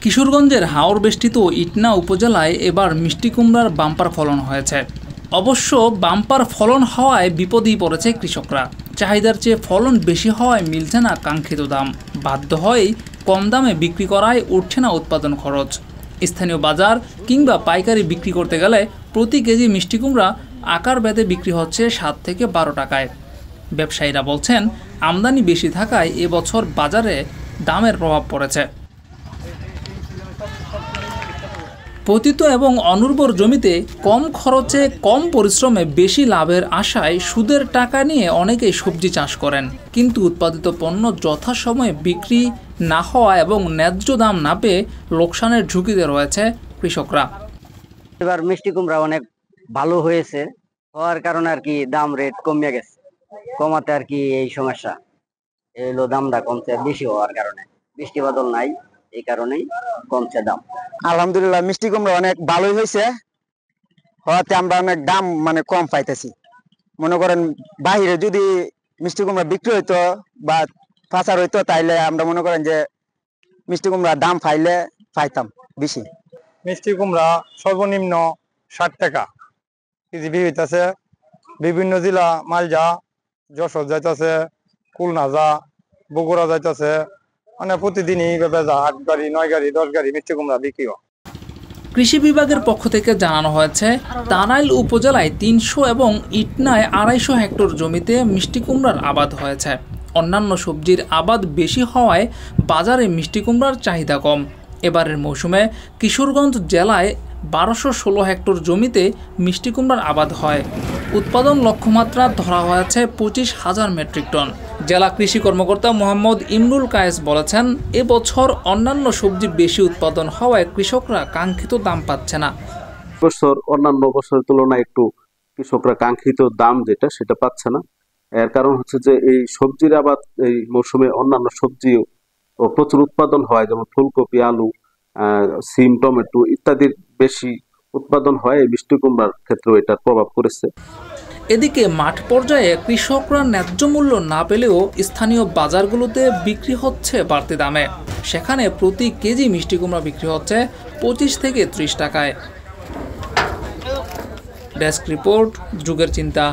কিশোরগঞ্জের হাওর বেষ্টিত ইটনা উপজেলায় এবার মিষ্টি কুমড়ার বাম্পার ফলন হয়েছে। অবশ্য বাম্পার ফলন হওয়ায় বিপদেই পড়েছে কৃষকরা। চাহিদার চেয়ে ফলন বেশি হওয়ায় মিলছে না কাঙ্ক্ষিত দাম। বাধ্য হয়েই কম দামে বিক্রি করায় উঠছে না উৎপাদন খরচ। স্থানীয় বাজার কিংবা পাইকারি বিক্রি করতে গেলে প্রতি কেজি মিষ্টি কুমড়া আকার ভেদে বিক্রি হচ্ছে 7 থেকে 12 টাকায়। ব্যবসায়ীরা বলছেন, আমদানি বেশি থাকায় এবছর বাজারে দামের প্রভাব পড়েছে। পতিত এবং অনুর্বর জমিতে কম খরচে কম পরিশ্রমে বেশি লাভের আশায় সুদের টাকা নিয়ে অনেকেই সবজি চাষ করেন, কিন্তু উৎপাদিত পণ্য যথাসময়ে বিক্রি না হওয়া এবং ন্যায্য দাম না পেয়ে লোকসানের ঝুঁকিতে রয়েছে কৃষকরা। এবার মিষ্টি কুমড়া অনেক ভালো হয়েছে, হওয়ার কারণে আর কি দাম রেট কমে গেছে, কমাতে আর কি এই সমস্যা এলো, দামটা কমছে বেশি হওয়ার কারণে, বৃষ্টি বাদল নাই এই কারণেই কমছে দাম। আলহামদুলিল্লাহ মিষ্টি কুমড়া অনেক ভালোই হয়েছে, হওয়াতে আমরা অনেক দাম কম পাইতেছি। মনে করেন বাহিরে যদি মিষ্টি কুমড়া বিক্রি হইতো বা পাচার হইতো, তাইলে আমরা মনে করেন যে মিষ্টি কুমড়া দাম পাইতাম বেশি। মিষ্টি কুমড়া সর্বনিম্ন 60 টাকা কেজি বিক্রি হইতেছে। বিভিন্ন জেলা মালজা, যশোর যাইতেছে, খুলনা যা, বগুড়া যাইতেছে, মানে প্রতিদিনই 8 গাড়ি 9 গাড়ি 10 গাড়ি মিষ্টি কুমড়া বিক্রি হয়। কৃষি বিভাগের পক্ষ থেকে জানানো হয়েছে, তানাইল উপজেলায় 300 এবং ইটনায় 250 হেক্টর জমিতে মিষ্টি কুমড়ার আবাদ হয়েছে। অন্যান্য সবজির আবাদ বেশি হওয়ায় বাজারে মিষ্টি কুমড়ার চাহিদা কম। এবারের মৌসুমে কিশোরগঞ্জ জেলায় 1216 হেক্টর জমিতে মিষ্টি কুমড়ার আবাদ হয়। উৎপাদন লক্ষ্যমাত্রা ধরা হয়েছে 25,000 মেট্রিক টন। জেলা কৃষি কর্মকর্তা মোহাম্মদ ইমরুল কায়েস বলেছেন, এবছর অন্যান্য সবজি বেশি উৎপাদন হওয়ায় কৃষকরা কাঙ্ক্ষিত দাম পাচ্ছে না। বছর অন্যান্য বছরের তুলনায় একটু কৃষকরা কাঙ্ক্ষিত দাম সেটা পাচ্ছে না। এর কারণ হচ্ছে যে এই সবজির আবাদ এই মৌসুমে অন্যান্য সবজিও প্রচুর উৎপাদন হয়, যেমন ফুলকপি, আলু, সিম, টমেটো ইত্যাদির বেশি উৎপাদন হয়। এই মিষ্টি কুমড়ার ক্ষেত্রেও এটার প্রভাব পড়েছে। এদিকে মাঠ পর্যায়ে কৃষকরা ন্যায্য মূল্য না পেলেও স্থানীয় বাজারগুলোতে বিক্রি হচ্ছে বাড়তি দামে। সেখানে প্রতি কেজি মিষ্টি কুমড়া বিক্রি হচ্ছে 25 থেকে 30 টাকায়। ডেস্ক রিপোর্ট, যুগের চিন্তা।